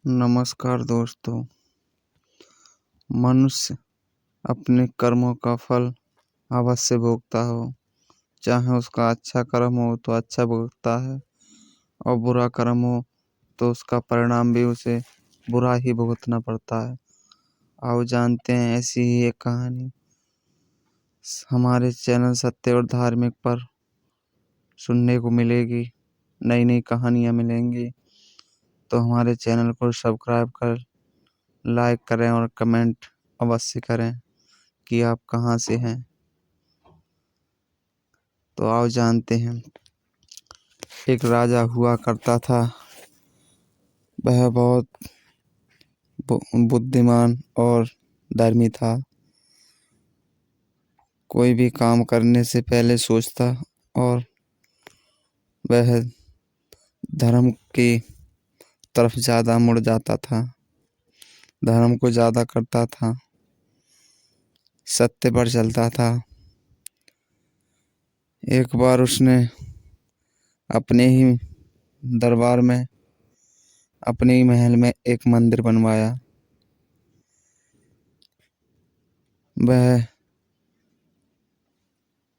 नमस्कार दोस्तों। मनुष्य अपने कर्मों का फल अवश्य भोगता हो। चाहे उसका अच्छा कर्म हो तो अच्छा भोगता है और बुरा कर्म हो तो उसका परिणाम भी उसे बुरा ही भुगतना पड़ता है। आओ जानते हैं ऐसी ही एक कहानी हमारे चैनल सत्य और धार्मिक पर सुनने को मिलेगी। नई नई कहानियाँ मिलेंगी, तो हमारे चैनल को सब्सक्राइब कर लाइक करें और कमेंट अवश्य करें कि आप कहाँ से हैं। तो आओ जानते हैं। एक राजा हुआ करता था। वह बहुत बुद्धिमान और धर्मी था। कोई भी काम करने से पहले सोचता और वह धर्म की तरफ ज़्यादा मुड़ जाता था। धर्म को ज़्यादा करता था, सत्य पर चलता था। एक बार उसने अपने ही दरबार में, अपने ही महल में एक मंदिर बनवाया। वह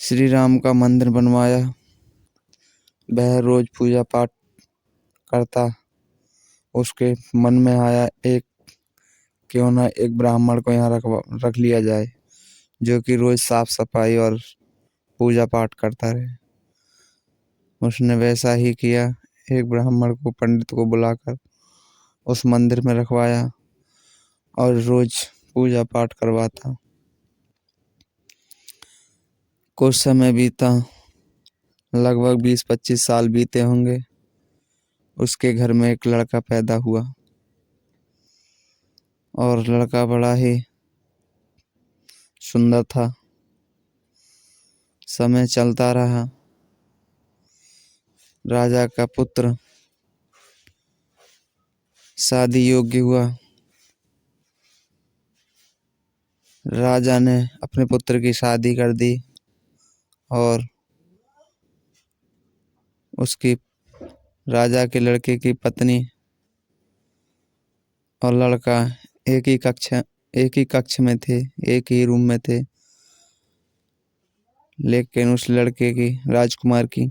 श्री राम का मंदिर बनवाया। वह रोज पूजा पाठ करता। उसके मन में आया क्यों ना एक ब्राह्मण को यहाँ रख लिया जाए, जो कि रोज साफ सफाई और पूजा पाठ करता रहे। उसने वैसा ही किया। एक ब्राह्मण को, पंडित को बुलाकर उस मंदिर में रखवाया और रोज पूजा पाठ करवाता। कुछ समय बीता, लगभग 20-25 साल बीते होंगे। उसके घर में एक लड़का पैदा हुआ और लड़का बड़ा ही सुंदर था। समय चलता रहा। राजा का पुत्र शादी योग्य हुआ। राजा ने अपने पुत्र की शादी कर दी और उसकी, राजा के लड़के की पत्नी और लड़का एक ही कक्ष में थे, एक ही रूम में थे। लेकिन उस लड़के की, राजकुमार की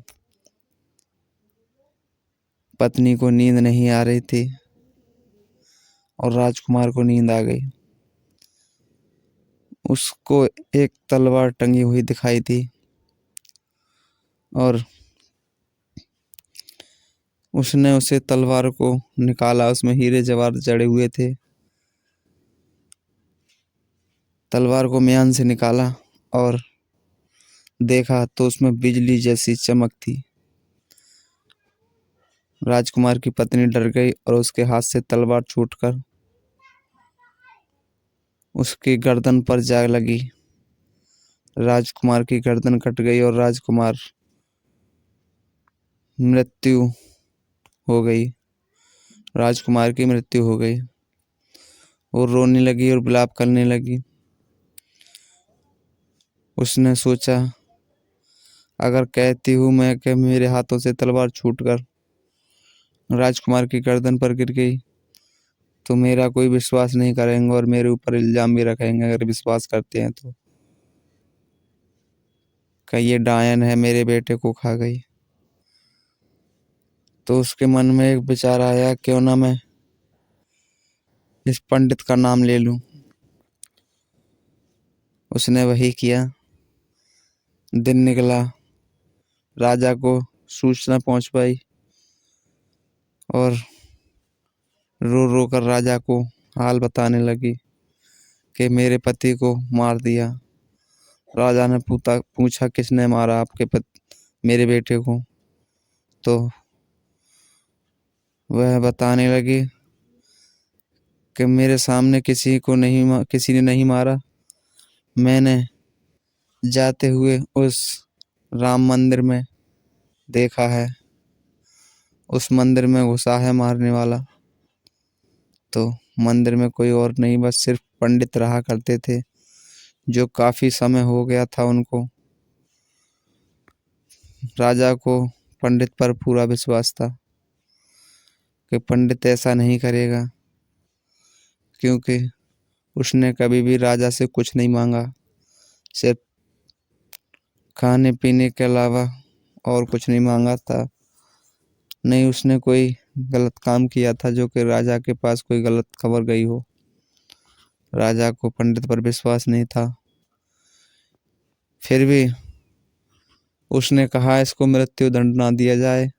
पत्नी को नींद नहीं आ रही थी और राजकुमार को नींद आ गई। उसको एक तलवार टंगी हुई दिखाई दी और उसने उसे तलवार को निकाला। उसमें हीरे जवाहर जड़े हुए थे। तलवार को म्यान से निकाला और देखा तो उसमें बिजली जैसी चमक थी। राजकुमार की पत्नी डर गई और उसके हाथ से तलवार छूटकर उसकी गर्दन पर जा लगी। राजकुमार की गर्दन कट गई और राजकुमार मृत्यु हो गई। राजकुमार की मृत्यु हो गई। वो रोने लगी और विलाप करने लगी। उसने सोचा, अगर कहती हूँ मैं कि मेरे हाथों से तलवार छूटकर राजकुमार की गर्दन पर गिर गई तो मेरा कोई विश्वास नहीं करेंगे और मेरे ऊपर इल्जाम भी रखेंगे। अगर विश्वास करते हैं तो कि ये डायन है, मेरे बेटे को खा गई। तो उसके मन में एक विचार आया, क्यों ना मैं इस पंडित का नाम ले लूं। उसने वही किया। दिन निकला। राजा को सूचना पहुंच पाई और रो रो कर राजा को हाल बताने लगी कि मेरे पति को मार दिया। राजा ने पूछा किसने मारा मेरे बेटे को। तो वह बताने लगी कि मेरे सामने किसी ने नहीं मारा। मैंने जाते हुए उस राम मंदिर में देखा है। उस मंदिर में घुसा है मारने वाला। तो मंदिर में कोई और नहीं, बस सिर्फ पंडित रहा करते थे, जो काफी समय हो गया था उनको। राजा को पंडित पर पूरा विश्वास था कि पंडित ऐसा नहीं करेगा। क्योंकि उसने कभी भी राजा से कुछ नहीं मांगा, सिर्फ खाने पीने के अलावा और कुछ नहीं मांगा था। नहीं उसने कोई गलत काम किया था जो कि राजा के पास कोई गलत खबर गई हो। राजा को पंडित पर विश्वास नहीं था। फिर भी उसने कहा इसको मृत्यु दंड ना दिया जाए।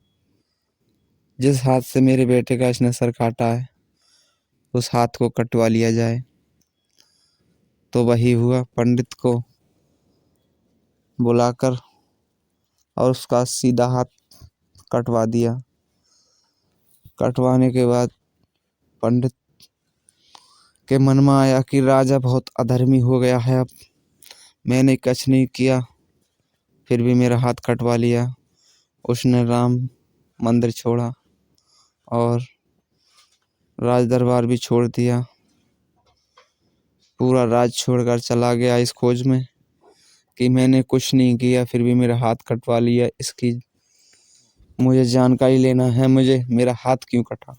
जिस हाथ से मेरे बेटे का इसने सर काटा है उस हाथ को कटवा लिया जाए। तो वही हुआ, पंडित को बुलाकर और उसका सीधा हाथ कटवा दिया। कटवाने के बाद पंडित के मन में आया कि राजा बहुत अधर्मी हो गया है, अब मैंने कुछ नहीं किया फिर भी मेरा हाथ कटवा लिया। उसने राम मंदिर छोड़ा और राज दरबार भी छोड़ दिया। पूरा राज छोड़कर चला गया इस खोज में कि मैंने कुछ नहीं किया फिर भी मेरा हाथ कटवा लिया, इसकी मुझे जानकारी लेना है, मुझे मेरा हाथ क्यों कटा।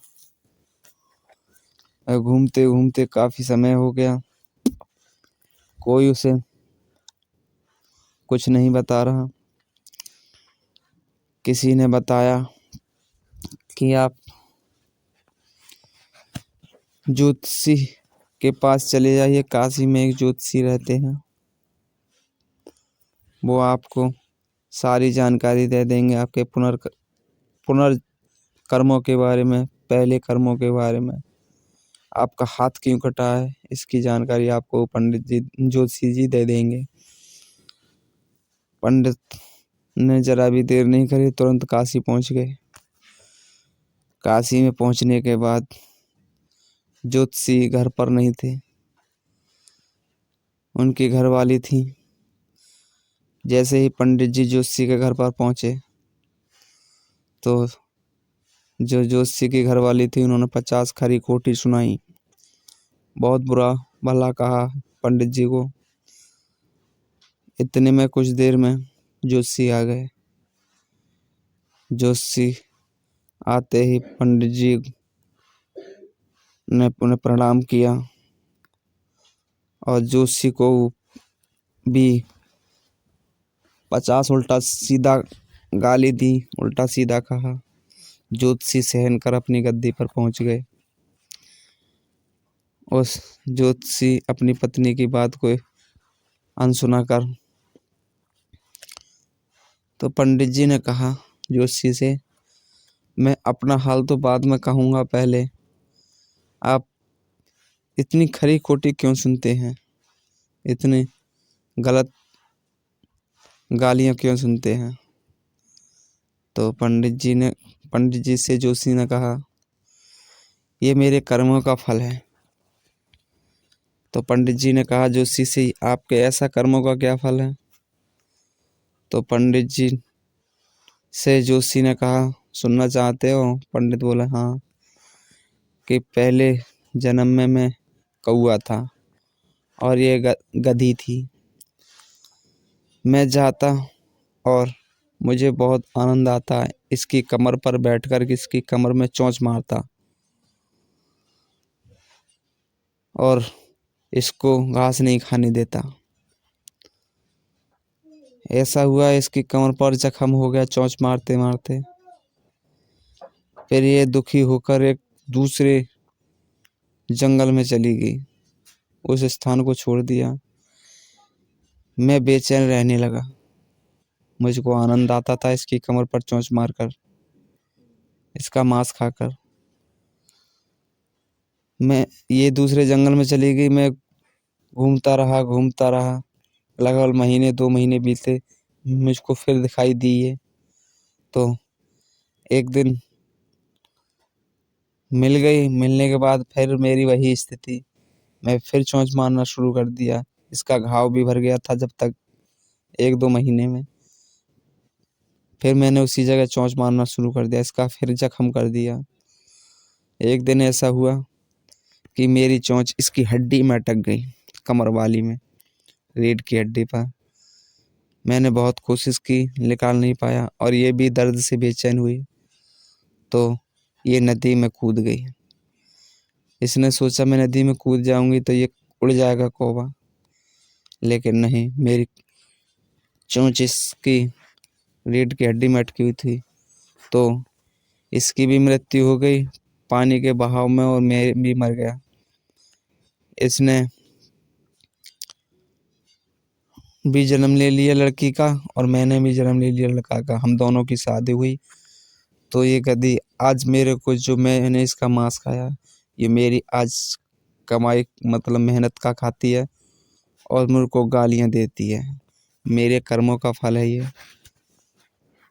घूमते घूमते काफी समय हो गया, कोई उसे कुछ नहीं बता रहा। किसी ने बताया कि आप ज्योतिषी के पास चले जाइए, काशी में एक ज्योतिषी रहते हैं, वो आपको सारी जानकारी दे देंगे आपके पुनर्कर्मों के बारे में, पहले कर्मों के बारे में, आपका हाथ क्यों कटा है इसकी जानकारी आपको पंडित जी ज्योतिषी जी दे देंगे। पंडित ने जरा भी देर नहीं करी, तुरंत काशी पहुंच गए। काशी में पहुंचने के बाद ज्योतिषी घर पर नहीं थे, उनकी घरवाली थी। जैसे ही पंडित जी ज्योतिषी के घर पर पहुंचे तो जो ज्योतिषी की घरवाली थी उन्होंने 50 खरी खोटी सुनाई, बहुत बुरा भला कहा पंडित जी को। इतने में कुछ देर में ज्योतिषी आ गए। ज्योतिषी आते ही पंडित जी ने उन्हें प्रणाम किया और ज्योतिषी को भी 50 उल्टा सीधा गाली दी, उल्टा सीधा कहा। ज्योतिषी सहन कर अपनी गद्दी पर पहुंच गए। उस ज्योतिषी अपनी पत्नी की बात को अनसुना कर तो पंडित जी ने कहा ज्योतिषी से, मैं अपना हाल तो बाद में कहूँगा, पहले आप इतनी खरी खोटी क्यों सुनते हैं, इतनी गलत गालियाँ क्यों सुनते हैं। तो पंडित जी से ज्योतिषी ने कहा ये मेरे कर्मों का फल है। तो पंडित जी ने कहा ज्योतिषी से, आपके ऐसा कर्मों का क्या फल है। तो पंडित जी से ज्योतिषी ने कहा सुनना चाहते हो। पंडित बोला हाँ, कि पहले जन्म में मैं कौआ था और ये गधी थी। मैं जाता और मुझे बहुत आनंद आता है इसकी कमर पर बैठकर इसकी कमर में चोंच मारता और इसको घास नहीं खाने देता। ऐसा हुआ इसकी कमर पर जख्म हो गया चोंच मारते मारते। फिर ये दुखी होकर एक दूसरे जंगल में चली गई, उस स्थान को छोड़ दिया। मैं बेचैन रहने लगा, मुझको आनंद आता था इसकी कमर पर चोंच मारकर, इसका मांस खाकर। मैं ये दूसरे जंगल में चली गई, मैं घूमता रहा, लगभग महीने 2 महीने बीते, मुझको फिर दिखाई दी है। तो एक दिन मिल गई, मिलने के बाद फिर मेरी वही स्थिति, मैं फिर चोंच मारना शुरू कर दिया। इसका घाव भी भर गया था जब तक 1-2 महीने में। फिर मैंने उसी जगह चोंच मारना शुरू कर दिया, इसका फिर जख्म कर दिया। एक दिन ऐसा हुआ कि मेरी चोंच इसकी हड्डी में अटक गई, कमर वाली में, रीढ़ की हड्डी पर। मैंने बहुत कोशिश की, निकाल नहीं पाया और ये भी दर्द से बेचैन हुई तो ये नदी में कूद गई। इसने सोचा मैं नदी में कूद जाऊंगी तो ये उड़ जाएगा कौवा, लेकिन नहीं, मेरी चोंच इसकी रीढ़ की हड्डी में अटकी हुई थी, तो इसकी भी मृत्यु हो गई पानी के बहाव में और मैं भी मर गया। इसने भी जन्म ले लिया लड़की का और मैंने भी जन्म ले लिया लड़का का। हम दोनों की शादी हुई। तो ये गधी आज मेरे को, जो मैंने इसका मांस खाया, ये मेरी आज कमाई मतलब मेहनत का खाती है और मेरे को गालियां देती है। मेरे कर्मों का फल है ये।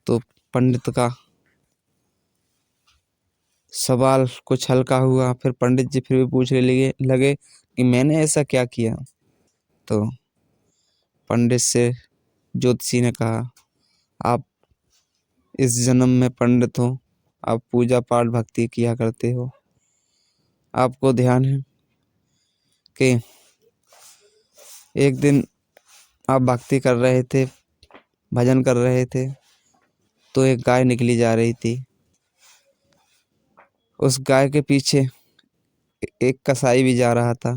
तो पंडित का सवाल कुछ हल्का हुआ। फिर पंडित जी फिर भी पूछने लगे कि मैंने ऐसा क्या किया। तो पंडित से ज्योतिषी ने कहा, आप इस जन्म में पंडित हो, आप पूजा पाठ भक्ति किया करते हो। आपको ध्यान है कि एक दिन आप भक्ति कर रहे थे, भजन कर रहे थे, तो एक गाय निकली जा रही थी। उस गाय के पीछे एक कसाई भी जा रहा था।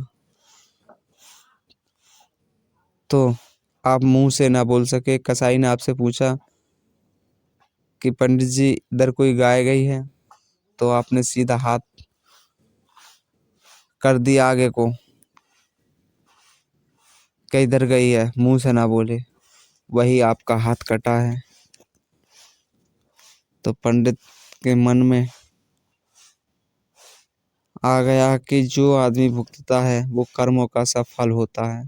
तो आप मुंह से ना बोल सके। कसाई ने आपसे पूछा कि पंडित जी इधर कोई गाय गई है। तो आपने सीधा हाथ कर दिया आगे को कि इधर गई है, मुंह से ना बोले। वही आपका हाथ कटा है। तो पंडित के मन में आ गया कि जो आदमी भुगतता है वो कर्मों का सब फल होता है।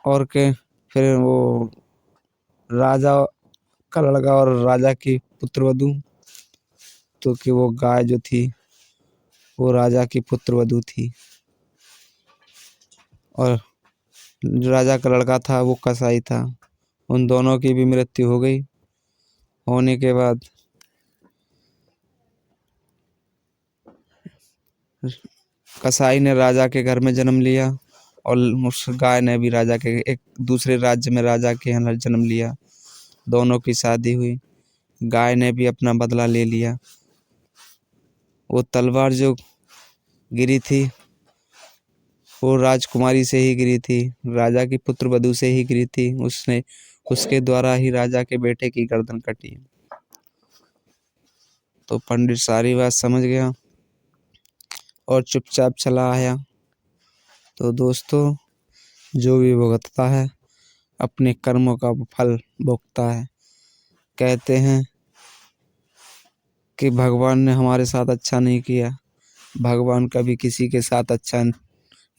और के फिर वो राजा का लड़का और राजा की पुत्रवधू, तो कि वो गाय जो थी वो राजा की पुत्रवधू थी और जो राजा का लड़का था वो कसाई था। उन दोनों की भी मृत्यु हो गई। होने के बाद कसाई ने राजा के घर में जन्म लिया और उस गाय ने भी राजा के एक दूसरे राज्य में राजा के यहाँ जन्म लिया। दोनों की शादी हुई। गाय ने भी अपना बदला ले लिया। वो तलवार जो गिरी थी वो राजकुमारी से ही गिरी थी, राजा की पुत्र वधू से ही गिरी थी। उसके द्वारा ही राजा के बेटे की गर्दन कटी। तो पंडित सारी बात समझ गया और चुपचाप चला आया। तो दोस्तों, जो भी भुगतता है अपने कर्मों का फल भोगता है। कहते हैं कि भगवान ने हमारे साथ अच्छा नहीं किया। भगवान कभी किसी के साथ अच्छा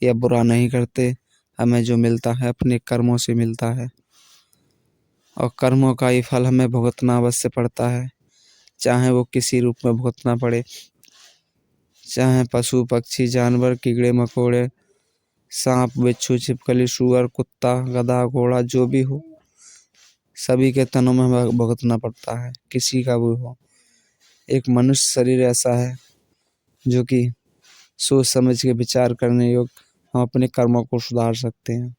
या बुरा नहीं करते। हमें जो मिलता है अपने कर्मों से मिलता है और कर्मों का ही फल हमें भुगतना अवश्य पड़ता है, चाहे वो किसी रूप में भुगतना पड़े। चाहे पशु पक्षी जानवर कीड़े मकोड़े सांप बिच्छू छिपकली सूअर कुत्ता गधा घोड़ा जो भी हो, सभी के तनों में हमें भुगतना पड़ता है, किसी का भी हो। एक मनुष्य शरीर ऐसा है जो कि सोच समझ के विचार करने योग्य, हम अपने कर्मों को सुधार सकते हैं।